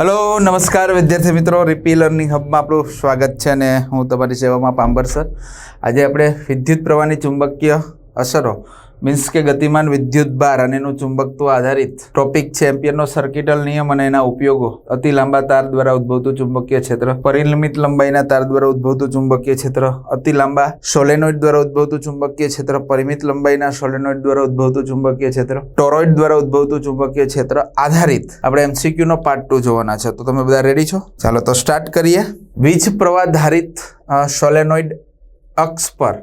Hello नमस्कार विद्यार्थी मित्रों, रिपी लर्निंग हब में आपणुं स्वागत है ने हूँ तमारी सेवा में पांबर सर। आज आपणे विद्युत प्रवाहनी चुंबकीय असरो मीन्स के गतिमान विद्युत भार अने एनुं चुंबकत्व आधारित टॉपिक है एम्पियरनो सर्किटल नियम अने एना उपयोगो। अति लांबा तार द्वारा उद्भवतुं चुंबकीय क्षेत्र, परिमित लंबाईना तार द्वारा उद्भवतुं चुंबकीय क्षेत्र, अति लांबा सोलेनोइड द्वारा उद्भवतुं चुंबकीय क्षेत्र, परिमित लंबाईना सोलेनोइड द्वारा उद्भवतुं चुंबकीय क्षेत्र, टोरॉइड द्वारा उद्भवतुं चुंबकीय क्षेत्र आधारित आपणे एमसीक्यू नो पार्ट 2 जोवाना छे। तो तमे बधा रेडी छो? चालो तो स्टार्ट करीए। वीज प्रवाह धारित सोलेनोइड अक्ष पर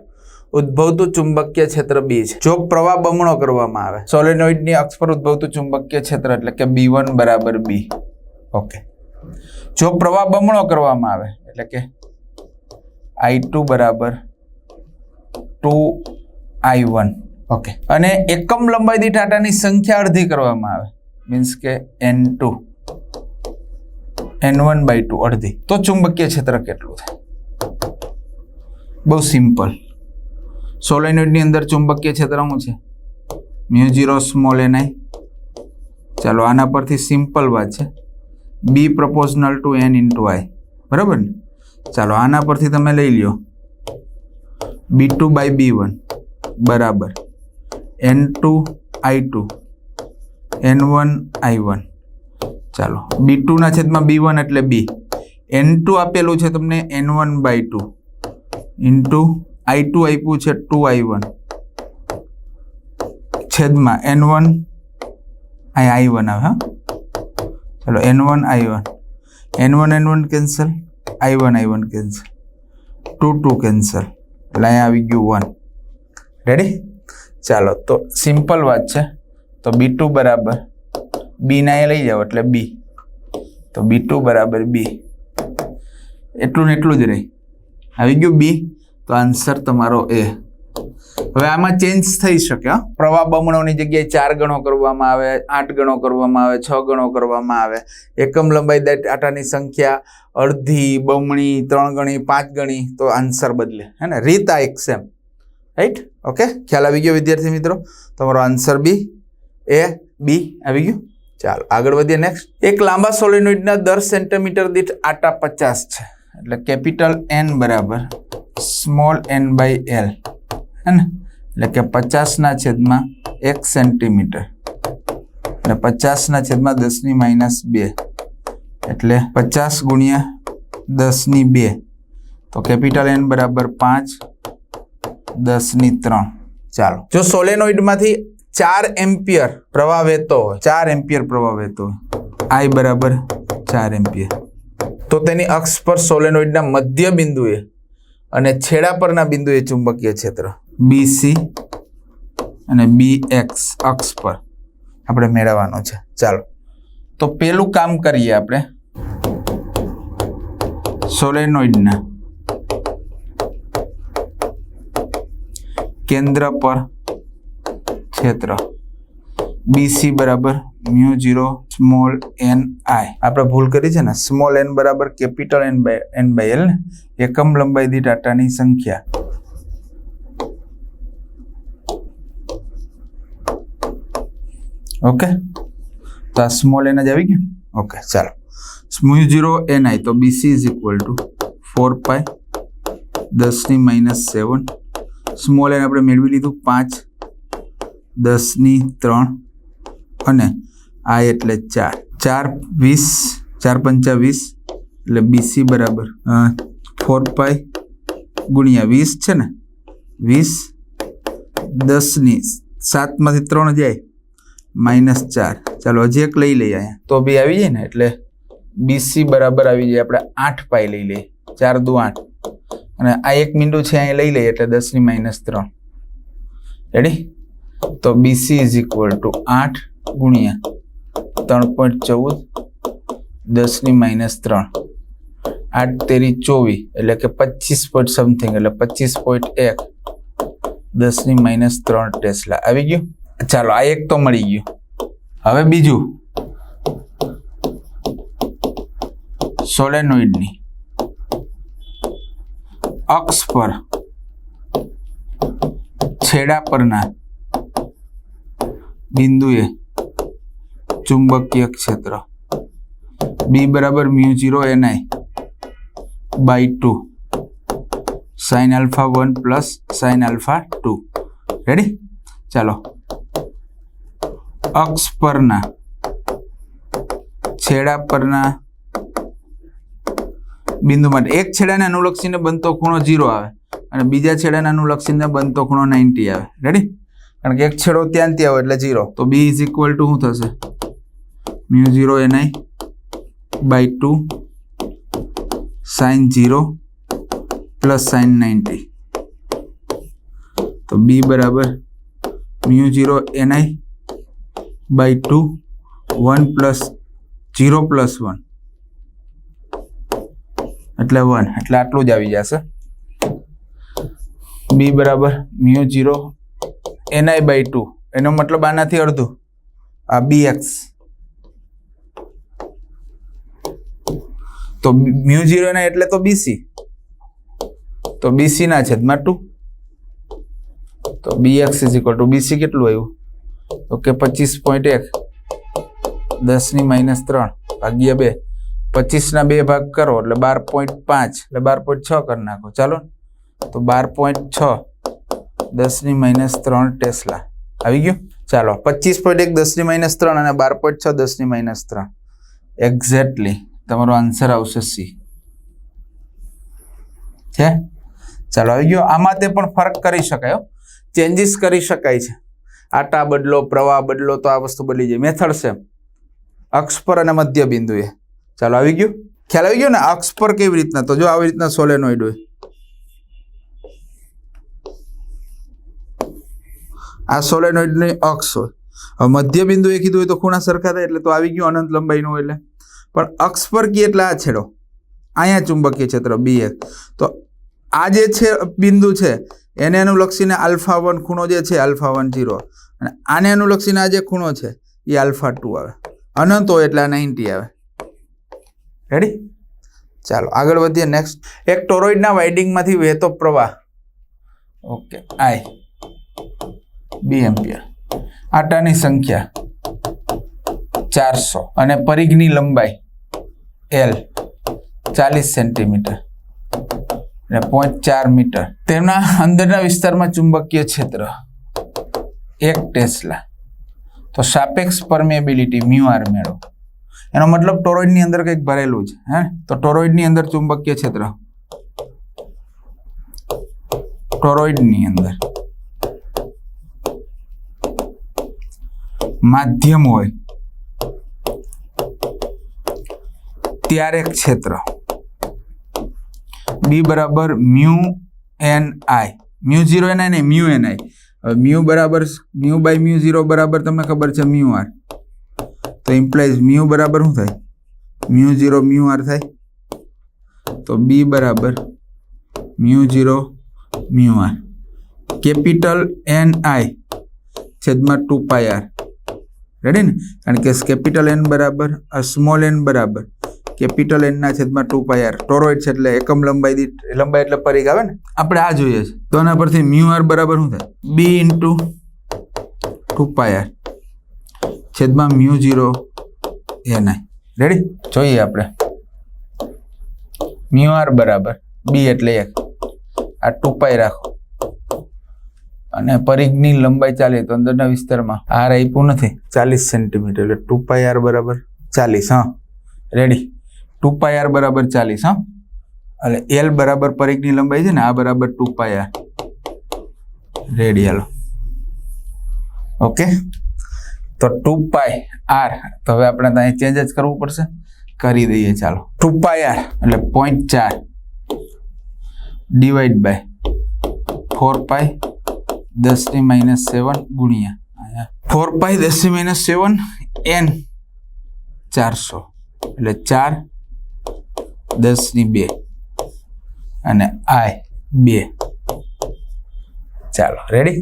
उद्भवतुं चुंबकीय क्षेत्र बी छे। जो प्रवाह बमणो करवामां आवे, सोलेनोइडनी अक्ष पर उद्भवतुं चुंबकीय क्षेत्र એટલે કે B1 બરાબર B। ओके, जो प्रवाह बमणो करवामां आवे એટલે કે I2 બરાબર 2I1। ओके, અને એકમ લંબાઈ દીઠ આટાની સંખ્યા અડધી કરવામાં આવે મીન્સ કે N2 N1/2 અડધી, તો ચુંબકીય ક્ષેત્ર કેટલું થાય? બહુ સિમ્પલ। સોલેનોઇડની અંદર ચુંબકીય ક્ષેત્ર શું છે? μ0 સ્મોલ ni। ચાલો આના પરથી સિમ્પલ વાત છે, B proportional to N into I, બરાબર ને? ચાલો આના પરથી તમે લઈ લ્યો B2/B1 બરાબર N2 I2 N1 I1। ચાલો B2 ના છેદમાં B1 એટલે B, N2 આપેલું છે તમને N1/2 ઇન્ટુ I2 આપ્યું છે 2I1 છેદમાં N1 I1 આવે। હા ચલો N1 I1 N1 cancel, I1 cancel, 2 cancel, એટલે અહીંયા આવી ગયું 1। રેડી? ચાલો તો સિમ્પલ વાત છે। તો B2 બરાબર B ના લઈ જાઓ એટલે B, તો B2 બરાબર B, એટલું ને એટલું જ રહી। આવી ગયું B, તો આન્સર તમારો એ। હવે આમાં ચેન્જ થઈ શકે। પ્રવાહ બમણોની જગ્યાએ 4 ગણો કરવામાં આવે, 8 ગણો કરવામાં આવે, 6 ગણો કરવામાં આવે। એકમ લંબાઈ દીઠ આટાની સંખ્યા અડધી, બમણી, 3 ગણી, 5 ગણી, તો આન્સર બદલે, હે ને? રીત આ એક સેમ, રાઈટ? ઓકે, ખ્યાલ આવી ગયો વિદ્યાર્થી મિત્રો? તમારો આન્સર બી, એ બી આવી ગયું। ચાલો આગળ વધીએ। નેક્સ્ટ, એક લાંબા સોલેનોઇડના 10 સેન્ટીમીટર દીઠ આટા 50 છે, એટલે કેપિટલ N બરાબર સ્મોલ n/L, है ना? એટલે કે 50 ના છેદમાં 1 સેન્ટીમીટર એટલે 50 ના છેદમાં 10⁻², એટલે 50 ગુણ્યા 10⁻², તો કેપિટલ N બરાબર 5 10⁻3। ચાલો, જો સોલેનોઇડમાંથી 4 એમ્પિયર પ્રવાહ વહેતો હોય, 4 એમ્પિયર પ્રવાહ વહેતો હોય, I બરાબર 4 એમ્પિયર, તો તેની અક્ષ પર સોલેનોઇડના મધ્ય બિંદુએ અને છેડા પરના બિંદુએ ચુંબકીય ક્ષેત્ર BC અને BX અક્ષ પર આપણે મેળવવાનો છે। ચાલો તો પેલું કામ કરીએ આપણે। સોલેનોઇડના કેન્દ્ર પર ક્ષેત્ર BC બરાબર μ0 સ્મોલ n I। આપણે ભૂલ કરી છે ને, સ્મોલ n બરાબર કેપિટલ N/L ને, એકમ લંબાઈ દીઠ આટાની સંખ્યા। ઓકે, તો આ સ્મોલ n જ આવી ગયું। ઓકે, ચાલો μ0 ni, તો BC is equal to 4π 10⁻7, small n આપણે મેળવી લીધું 5 10⁻3 અને I એટલે 4 4 20 4 5 20, એટલે BC બરાબર 4π ગુણ્યા 20 છે ને, 20 10⁻7 માંથી 3 જાય -4। ચાલો હજી એક લઈ લઈએ અહીંયા, તો બી આવી જાય ને, એટલે BC બરાબર આવી જાય આપણે 8π લઈ લઈએ, 4 દુ 8, અને આ એક મીંડું છે અહીંયા લઈ લઈએ એટલે 10⁻3। રેડી? તો BC ઇઝ ઇક્વલ ટુ 8 ગુણ્યા 3.14 10⁻3, 8 તેરી 24, એટલે કે 25 પોઈન્ટ સમથિંગ, એટલે 25.1 10⁻3 ટેસ્લા આવી ગયું। ચાલો આ એક તો મળી ગયું। હવે બીજું, સોલેનોઇડની અક્ષ પર છેડા પરના બિંદુએ ચુંબકીય ક્ષેત્ર બી બરાબર mu 0 ni by 2 sin alpha 1 plus sin alpha 2. Ready? ચાલો અક્ષ પરના છેડા પરના બિંદુ માટે એક છેડાને અનુલક્ષીને બનતો ખૂણો 0 આવે અને બીજા છેડાને અનુલક્ષીને બનતો ખૂણો 90 આવે. રેડી? કારણ કે એક છેડો ત્યાં આવે એટલે 0. તો b ઇઝ ઇક્વલ ટુ શું થશે? Mu 0 ni by 2 sin 0 plus sin 90. તો b બરાબર mu 0 ni by 2 1 plus 0 plus 1 એટલે 1 એટલે આટલું જ આવી જશે. b બરાબર મ્યુ 0 ni બાય 2 એનો મતલબ આનાથી અડધું આ bx. તો મ્યુ 0 ni એટલે તો bc. તો bc ના છેદમાં 2. તો bx is equal two bc કેટલું આવ્યું? ઓકે 25.1 10 ની -3 ભાગ્યા 2 25 ના 2 ભાગ કરો એટલે 12.5 એટલે 12.6 કરી નાખો. ચાલો તો 12.6 10 ની -3 ટેસ્લા આવી ગયું. ચાલો 25.1 10 ની -3 અને 12.6 10 ની -3 એક્ઝેક્ટલી તમારો આન્સર આવશે સી છે. ચાલો આવી ગયો. આમાં તે પણ ફરક કરી શકાય, ચેન્જીસ કરી શકાય છે. આટા બદલો, પ્રવાહ બદલો તો આ વસ્તુ બદલી જાય. મેથડ સેમ, અક્ષ પર અને મધ્ય બિંદુએ. ચાલો આવી ગયું, ખ્યાલ આવી ગયો ને? અક્ષ પર કેવી રીતના? તો જો આવી રીતના સોલેનોઇડ હોય, આ સોલેનોઇડની અક્ષ હોય. હવે મધ્ય બિંદુએ કીધું હોય તો ખૂણા સરખા થાય એટલે તો આવી ગયું અનંત લંબાઈનું. એટલે પણ અક્ષ પર કી એટલે આ છેડો, અહીંયા ચુંબકીય ક્ષેત્ર bx. તો આ જે છે બિંદુ છે એને અનુલક્ષીને આલ્ફા 1 ખૂણો જે છે આલ્ફા 1 0 અને આને અનુલક્ષીને આ જે ખૂણો છે એ આલ્ફા 2 આવે. અનંત હોય એટલે આ 90 આવે. રેડી? ચાલો આગળ વધીએ. નેક્સ્ટ, એક ટોરોઇડના વાઇડિંગમાંથી વહેતો પ્રવાહ ઓકે I 2 એમ્પિયર, આટાની સંખ્યા 400 અને પરિઘની લંબાઈ L 40 સેન્ટીમીટર અને 0.4 મીટર. તેમના અંદરના વિસ્તારમાં ચુંબકીય ક્ષેત્ર 1 ટેસ્લા. તો સાપેક્ષ પરમેબિલિટી μr મેળવો. એનો મતલબ ટોરોઇડની અંદર કંઈક ભરેલું છે. હે? તો ટોરોઇડની અંદર ચુંબકીય ક્ષેત્ર, ટોરોઇડની અંદર માધ્યમ હોય ત્યારે ક્ષેત્ર B બરાબર મ્યુ ni, મ્યુ 0 ni ને મ્યુ ni. મ્યુ બરાબર મ્યુ બાય મ્યુ 0 બરાબર તમને ખબર છે મ્યુ r. તો ઇમ્પ્લાઇઝ મ્યુ બરાબર શું થાય? મ્યુ 0 મ્યુ r થાય. તો B બરાબર mu 0 mu r. Capital ni છેદમાં 2 પાઈ r. રેડી ને? કારણ કે કેપિટલ n બરાબર સ્મોલ n બરાબર કેપિટલ n ના છેદમાં 2 પાઈ r. ટોરોઇડ છે એટલે એકમ લંબાઈ દીઠ, લંબાઈ એટલે પરિઘ આવે ને. આપણે આ જોઈએ છે તો આના પરથી મ્યુ r બરાબર શું થાય? B ઇન્ટુ 2 પાઈ r છેદમાં મ્યુ 0 ni. રેડી? જોઈએ આપણે. મ્યુ r બરાબર B એટલે 1, આ 2 પાઈ રાખો અને પરિઘની લંબાઈ ચાલે તો અંદરના વિસ્તારમાં r આપ્યું નથી 40 સેન્ટીમીટર એટલે 2 પાઈ r બરાબર 40. હા રેડી? 2 પાઈ r બરાબર 40. હા એટલે L બરાબર પરિઘની લંબાઈ છે ને, આ બરાબર 2 પાઈ r. રેડી? Hello okay. તો 2 પાઈ r તો હવે આપણે ત્યાં ચેન્જ જ કરવું પડશે, કરી દઈએ. ચાલો 2 પાઈ r એટલે 0.4 ડિવાઈડ બાય 4 પાઈ 10 ની -7 ગુણ્યા 4 પાઈ 10 ની -7 n 400 એટલે 4 10 ની 2 અને I 2. ચાલો રેડી?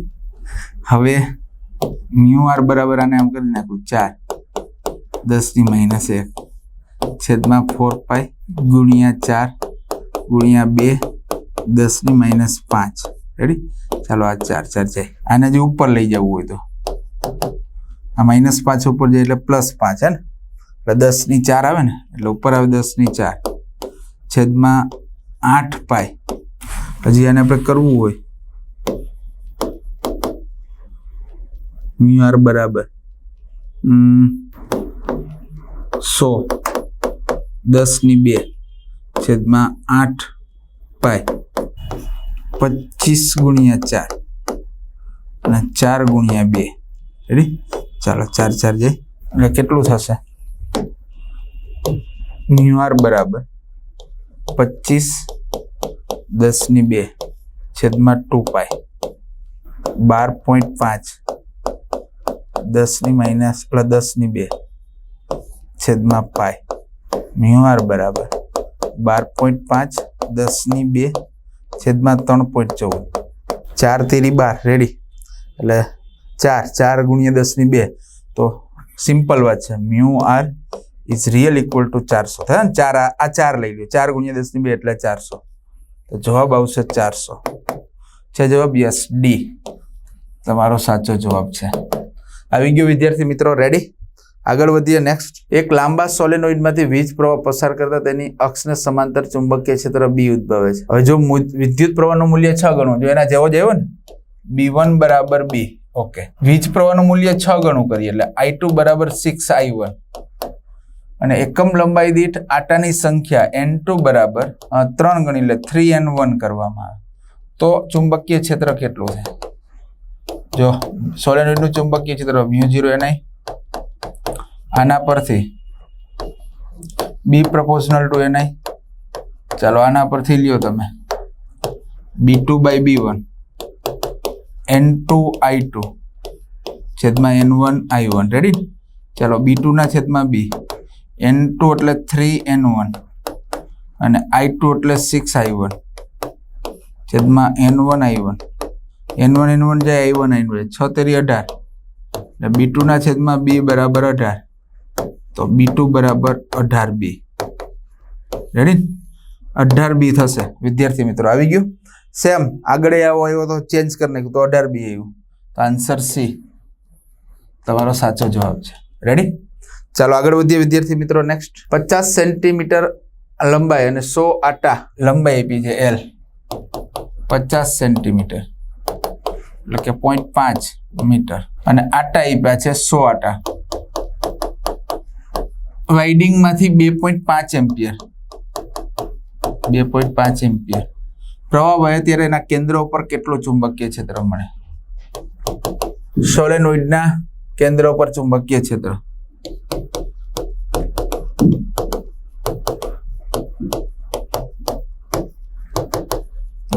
હવે મ્યુ r બરાબર આને આમ કરી નાખું 4 10 ની -1 છેદમાં 4 પાઈ ગુણ્યા 4 ગુણ્યા 2 10 ની -5. રેડી? ચાલો આ 4 4 જાય. આને જે ઉપર લઈ જવું હોય તો આ -5 ઉપર જાય એટલે +5 હે ને, એટલે 10⁴ આવે ને, એટલે ઉપર આવે 10⁴ છેદમાં 8 પાઈ. હજી આને આપણે કરવું હોય મ્યુ આર બરાબર 100 10⁵ છેદમાં 8 પાઈ 25 × 4 અને 4 × 2. રેડી? ચાલો 4 4 જાય એટલે કેટલું થશે? મ્યુ આર બરાબર 25 10⁵ છેદમાં 2 પાઈ 12.5 10⁻² છેદમાં પાઈ. મ્યુ આર બરાબર 12.5 10⁵ છેદમાં 3.14 4 તેરી 12. રેડી? એટલે 4 × 10⁵. તો સિમ્પલ વાત છે, mu r is real equal to 400 થાય ને. 4 લઈ લો, 4 × 10⁵ એટલે 400. તો જવાબ આવશે 400. છે જવાબ? યસ, ડી તમારો સાચો જવાબ છે. આવી ગયો વિદ્યાર્થી મિત્રો. રેડી? આગળ વધીએ. નેક્સ્ટ, એક લાંબા સોલેનોઇડમાંથી વીજ પ્રવાહ પસાર કરતા તેની અક્ષને સમાંતર ચુંબકીય ક્ષેત્ર બી ઉદ્ભવે છે. હવે જો વિદ્યુત પ્રવાહનું મૂલ્ય 6 ગણું, જો એના જેવો જ આવ્યો ને, B1 બરાબર B. ઓકે, વીજ પ્રવાહનું મૂલ્ય 6 ગણું કરીએ એટલે I2 બરાબર 6I1 અને એકમ લંબાઈ દીઠ આટાની સંખ્યા N2 બરાબર 3 ગણી એટલે 3N1 કરવામાં આવે તો ચુંબકીય ક્ષેત્ર કેટલું છે? જો સોલેનોઇડનું ચુંબકીય ક્ષેત્ર μ0 આના પરથી B proportional to Ni. ચાલો આના પરથી લ્યો તમે B2/B1 N2I2 છેદમાં N1I1. રેડી? ચાલો B2 ના છેદમાં B, N2 એટલે 3N1 અને I2 એટલે 6I1 છેદમાં N1I1. N1 જાય, I1 6 તેરી 18 એટલે B2 ના છેદમાં B બરાબર 18 તો B2 બરાબર 18B. રેડી? 18B થશે વિદ્યાર્થી મિત્રો. આવી ગયું? સેમ આગળ આવ્યો તો ચેન્જ કરી નાખ્યું તો 18B આવ્યું. તો આન્સર સી તમારો સાચો જવાબ છે. રેડી? ચાલો આગળ વધીએ વિદ્યાર્થી મિત્રો. નેક્સ્ટ, 50 સેન્ટીમીટર લંબાઈ અને 100 આટા લંબાઈ આપી છે L. 50 સેન્ટીમીટર એટલે કે 0.5 મીટર અને આટા આપ્યા છે 100 આટા. વાઇડિંગ માંથી 2.5 એમ્પિયર 2.5 એમ્પિયર પ્રવાહ વહે ત્યારે એના કેન્દ્ર ઉપર કેટલું ચુંબકીય ક્ષેત્ર મળે? સોલેનોઇડના કેન્દ્ર ઉપર ચુંબકીય ક્ષેત્ર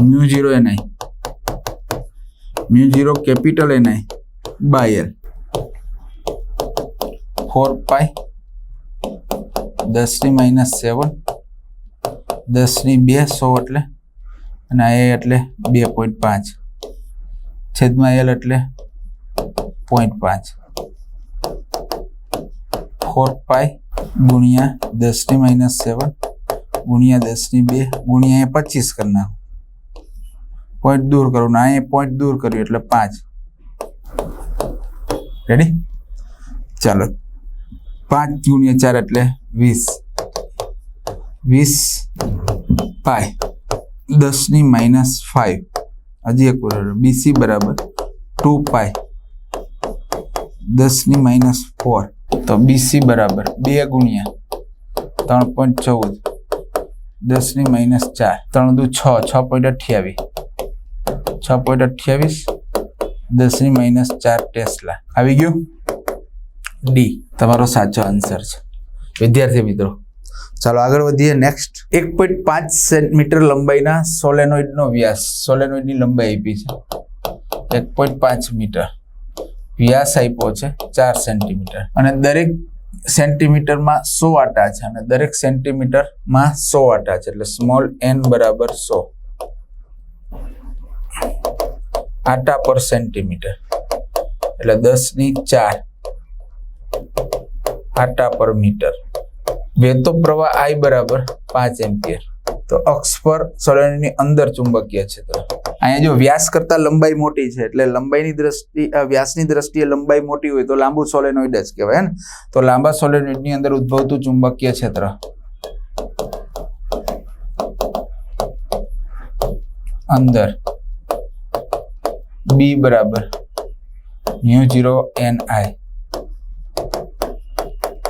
μ0 Ni μ0 capital Ni by L 4 pi 10⁻⁷ 10⁵ 100 એટલે અને A એટલે 2.5 છેદમાં L એટલે 0.5 4 પાઈ ગુણ્યા 10⁻⁷ ગુણ્યા 10⁵ ગુણ્યા 25 કરી નાખો. પોઈન્ટ દૂર કરો ને અહીંયા પોઈન્ટ દૂર કર્યું એટલે 5. રેડી? ચાલો 5 × 4 એટલે 20 પાઈ 10⁻⁵. હજી એક BC બરાબર 2 પાઈ 10⁻⁴. તો BC બરાબર 2 ગુણ્યા 3.14 10⁻⁴. 3 દુ 6 6.28 6.28 10⁻⁴ ટેસ્લા. આવી ગયું? ડી તમારો સાચો આન્સર છે વિદ્યાર્થી મિત્રો. ચાલો આગળ વધીએ. નેક્સ્ટ, 1.5 મીટર લંબાઈના સોલેનોઇડનો વ્યાસ. સોલેનોઇડની લંબાઈ આપી છે 1.5 મીટર, વ્યાસ આપ્યો છે 4 સેન્ટીમીટર અને દરેક સેન્ટીમીટરમાં 100 આટા છે અને દરેક સેન્ટીમીટરમાં 100 આટા છે એટલે સ્મોલ n બરાબર 100 આટા પર સેન્ટીમીટર એટલે 10⁴ આટા પર મીટર. વહેતો પ્રવાહ I બરાબર 5 એમ્પિયર. તો અક્ષ પર સોલેનોઇડની અંદર ચુંબકીય ક્ષેત્ર અહીંયા જો વ્યાસ કરતા લંબાઈ મોટી છે એટલે લંબાઈની દ્રષ્ટિ વ્યાસની દ્રષ્ટિએ લંબાઈ મોટી હોય તો લાંબુ સોલેનોઇડ જ કહેવાય ને. તો લાંબા સોલેનોઇડની અંદર ઉદ્ભવતું ચુંબકીય ક્ષેત્ર અંદર B બરાબર μ0 NI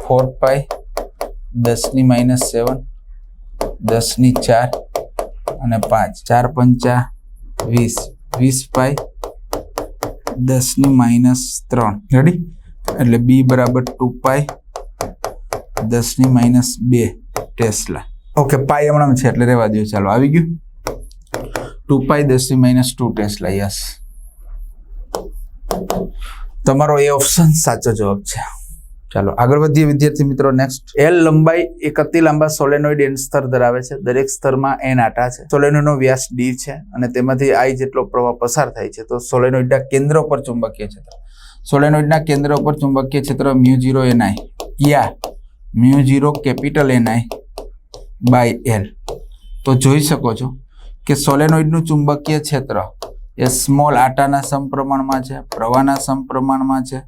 4 પાઈ 10⁻⁷ 10⁴ અને 5 4 પંચા 20 20 પાઈ 10⁻3 રેડી. એટલે B બરાબર 2 પાઈ 10⁻2 ટેસ્લા. ઓકે, પાઈ હમણાં છે એટલે રહેવા દો. ચાલો આવી ગયું 2 પાઈ 10⁻2 ટેસ્લા. યસ, તમારો એ ઓપ્શન સાચો જવાબ છે. ચાલો આગળ વધીએ વિદ્યાર્થી મિત્રો. નેક્સ્ટ, L લંબાઈ એક અતિ લાંબા સોલેનોઇડ N સ્તર ધરાવે છે. દરેક સ્તરમાં N આટા છે. સોલેનોઇડનો વ્યાસ D છે અને તેમાંથી I જેટલો પ્રવાહ પસાર થાય છે. તો સોલેનોઇડના કેન્દ્ર પર ચુંબકીય ક્ષેત્ર, સોલેનોઇડના કેન્દ્ર પર ચુંબકીય ક્ષેત્ર μ0 NI યા μ0 કેપિટલ NI બાય L. તો જોઈ શકો છો કે સોલેનોઇડનું ચુંબકીય ક્ષેત્ર એ સ્મોલ આટાના સમપ્રમાણમાં છે, પ્રવાહના સમપ્રમાણમાં છે,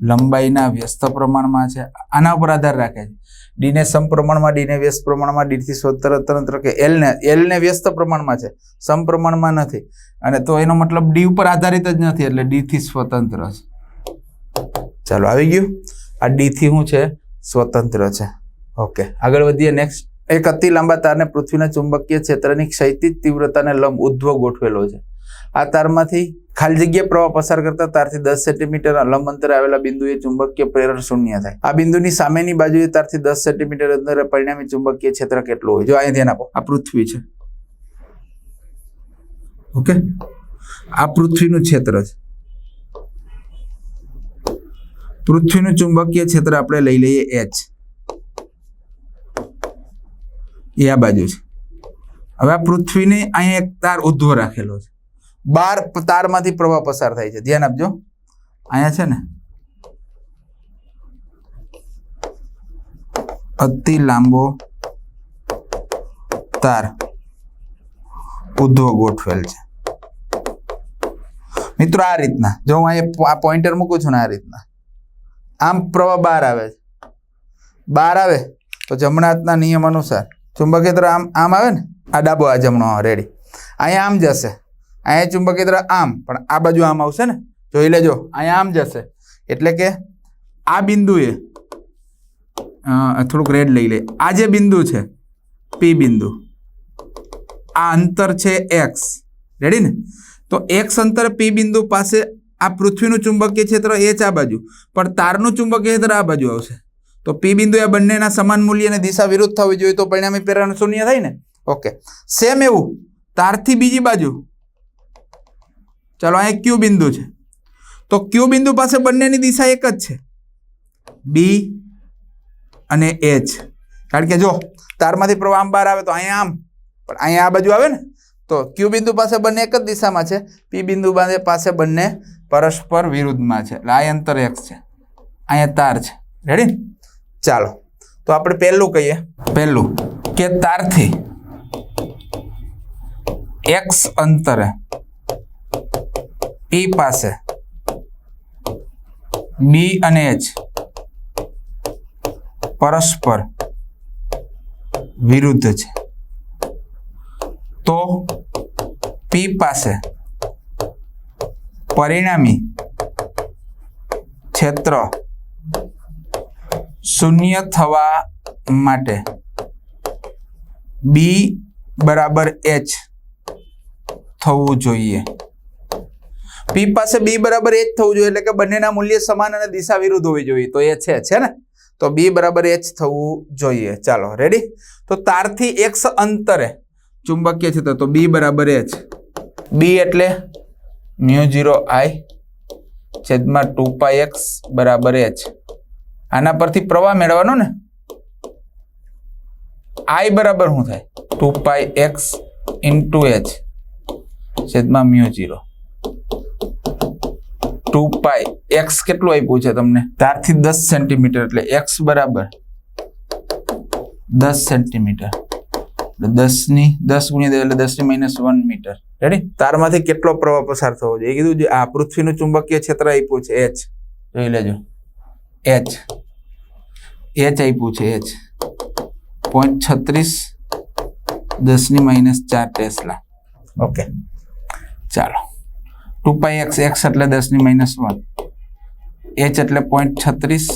લંબાઈના વ્યસ્ત પ્રમાણમાં છે. આના ઉપર આધાર રાખે છે. ડી ને સમપ્રમાણમાં, ડી ને વ્યસ્ત પ્રમાણમાં, ડી થી સ્વતંત્ર કે એલ ને વ્યસ્ત પ્રમાણમાં છે, સમપ્રમાણમાં નથી. અને તો એનો મતલબ ડી ઉપર આધારિત જ નથી એટલે ડી થી સ્વતંત્ર છે. ચાલો આવી ગયું. આ ડી થી શું છે? સ્વતંત્ર છે. ઓકે, આગળ વધીએ. નેક્સ્ટ, એક અતિ લાંબા તારને પૃથ્વીના ચુંબકીય ક્ષેત્રની ક્ષૈતિજ તીવ્રતાને લંબ ઉધ્વ ગોઠવેલો છે. આ તારમાંથી ખાલી જગ્યા પ્રવાહ પસાર કરતા તારથી 10 સેન્ટીમીટર લંબ અંતરે આવેલા બિંદુએ ચુંબકીય પ્રેરણ શૂન્ય થાય. આ બિંદુની સામેની બાજુએ તારથી 10 સેન્ટીમીટર અંતરે પરિણામી ચુંબકીય ક્ષેત્ર કેટલું હોય? જો અહીંયા ધ્યાન આપો, આ પૃથ્વી છે. ઓકે, આ પૃથ્વીનું ક્ષેત્ર છે. પૃથ્વીનું ચુંબકીય ક્ષેત્ર આપણે લઈ લઈએ H. એ આ બાજુ છે. હવે આ પૃથ્વીને અહીંયા એક તાર ઉધ્વ રાખેલો છે. 12 તારમાંથી પ્રવાહ પસાર થાય છે. ધ્યાન આપજો, અહીંયા છે ને અતિ લાંબો તાર ઉધ્વ ગોઠવેલ છે. મિત્રો આ રીતના જો હું અહીંયા આ પોઈન્ટર મૂકું છું ને, આ રીતના આમ પ્રવાહ બહાર આવે છે. બહાર આવે તો જમણા હાથના નિયમ અનુસાર ચુંબકીય ક્ષેત્ર આમ આમ આવે ને, આ ડાબો આ જમણો. રેડી. અહીંયા આમ જશે, અહીંયા ચુંબકીય ક્ષેત્ર આમ, પણ આ બાજુ આમ આવશે ને. જોઈ લેજો, અહીંયા આમ જશે એટલે કે આ બિંદુએ થોડુંક રેડ લઈ લે. આ જે બિંદુ છે P બિંદુ, આ અંતર છે X. રેડી ને? તો X અંતર P બિંદુ પાસે આ પૃથ્વીનું ચુંબકીય ક્ષેત્ર H આ બાજુ, પણ તારનું ચુંબકીય ક્ષેત્ર આ બાજુ આવશે. તો P બિંદુ એ બંનેના સમાન મૂલ્ય અને દિશા વિરુદ્ધ થવી જોઈએ તો પરિણામી પ્રેરણ શૂન્ય થાય ને. ઓકે, સેમ એવું તારથી બીજી બાજુ. ચાલો અહીંયા Q બિંદુ છે. તો Q બિંદુ પાસે બંનેની દિશા એક જ છે, B અને H. કારણ કે જો તારમાંથી પ્રવાહ આમ બહાર આવે તો અહીંયા આમ, પણ અહીંયા આ બાજુ આવે ને. તો Q બિંદુ પાસે બંને એક જ દિશામાં છે, P બિંદુ પાસે બંને પરસ્પર વિરુદ્ધમાં છે. એટલે આ અંતર X છે, અહીંયા તાર છે. રેડી? ચાલો તો આપણે પહેલું કહીએ. પહેલું કે તારથી X અંતરે P પાસે B અને H પરસ્પર વિરુદ્ધ છે. તો P પાસે પરિણામી ક્ષેત્ર શૂન્ય થવા માટે B બરાબર H થવું જોઈએ. P પાસે B બરાબર H થવું જોઈએ એટલે કે બંનેના મૂલ્ય સમાન અને દિશા વિરુદ્ધ હોવી જોઈએ. તો એ છે ને? તો B બરાબર H થવું જોઈએ. ચાલો રેડી? તો તારથી X અંતરે ચુંબકીય ક્ષેત્ર, તો B બરાબર H. B એટલે μ0 I છેદમાં 2πx બરાબર H. આના પરથી પ્રવાહ મેળવવાનો ને. I બરાબર શું થાય? 2πx into H છેદમાં μ0. 2πx કેટલું આપ્યું છે તમને? તારથી 10 સેન્ટીમીટર એટલે x બરાબર 10 સેન્ટીમીટર 10 ગુણ્યા 10 એટલે 10⁻1 મીટર. રેડી? તારમાંથી કેટલો પ્રવાહ પસાર થવો જોઈએ? એ કીધું આ પૃથ્વીનું ચુંબકીય ક્ષેત્ર આપ્યું છે H. જોઈ લેજો. H આપ્યું છે H 0.36 10⁻4 ટેસ્લા. ઓકે, ચાલો 2πx x એટલે 10⁻1, h એટલે 0.36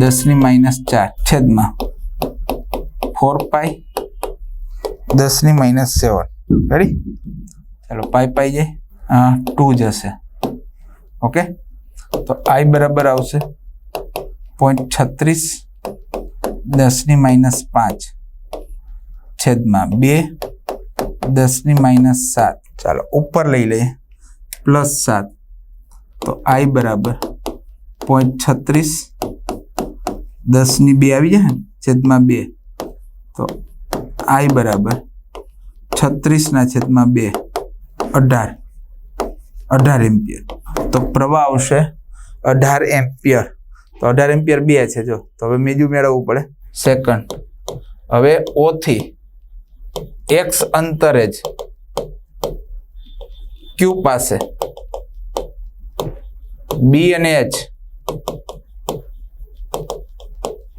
10⁻4 છેદમાં 4π 10⁻7. રેડી? ચાલો પાઈ જાય 2 જશે. ઓકે, તો I બરાબર આવશે 0.36 10⁻5 છેદમાં 2 10⁻7. ચાલો ઉપર લઈ લઈએ +7, તો I બરાબર 0.36 10⁻2 આવી જાય ને છેદમાં 2, તો I બરાબર 36/2 18 એમ્પિયર. તો પ્રવાહ આવશે 18 એમ્પિયર. તો 18 એમ્પિયર 2 છે જો, તો હવે બીજું મેળવવું પડે સેકન્ડ. હવે O થી x અંતરે જ Q પાસે B અને H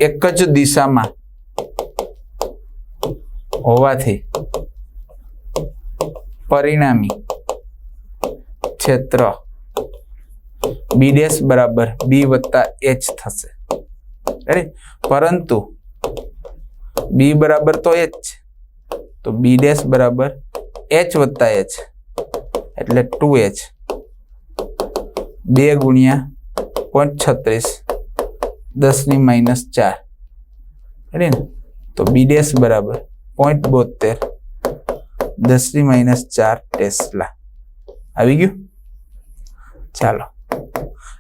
એક જ દિશામાં હોવાથી પરિણામી ક્ષેત્ર B' બરાબર B વત્તા H થશે. પરંતુ B બરાબર તો H, તો B' બરાબર H વત્તા H એટલે 2H 2 ગુણ્યા 0.36 10⁻4. રેડી ને? તો B' બરાબર 0.72 10⁻4 ટેસ્લા. આવી ગયું? ચાલો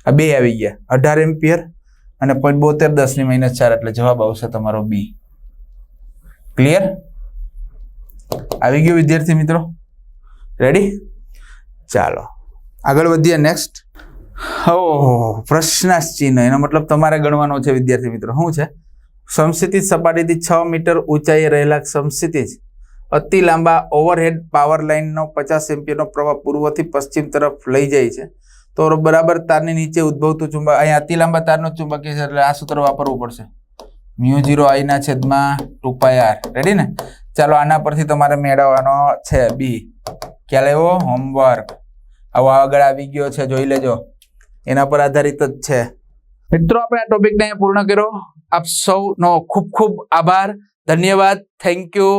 આ બે આવી ગયા, 18 એમ્પિયર અને 0.72 10⁻4 એટલે જવાબ આવશે તમારો B. ક્લિયર? આવી ગયું વિદ્યાર્થી મિત્રો? રેડી? ચાલો આગળ વધીએ. નેક્સ્ટ પ્રશ્નાર્થ ચિહ્ન, એનો મતલબ તમારે ગણવાનો છે વિદ્યાર્થી મિત્રો. શું છે? સમસ્થિતિજ સપાટીથી 6 મીટર ઊંચાઈએ રહેલા સમસ્થિતિજ અતિ લાંબા ઓવરહેડ પાવર લાઇનનો 50 એમ્પિયરનો પ્રવાહ પૂર્વથી પશ્ચિમ તરફ લઈ જાય છે. તો બરાબર તારની નીચે ઉદ્ભવતું ચુંબક, અહીંયા અતિ લાંબા તારનું ચુંબકીય છે એટલે આ સૂત્ર વાપરવું પડશે, μ0I/2πr. રેડી ને? ચાલો આના પરથી તમારે મેળવવાનો છે B. ખ્યાલ આવ્યો? હોમવર્ક આવો આગળ આવી ગયો છે, જોઈ લેજો, એના પર આધારિત જ છે. મિત્રો આપણે આ ટોપિકને પૂર્ણ કર્યો. આપ સૌનો ખૂબ ખૂબ આભાર, ધન્યવાદ. Thank you.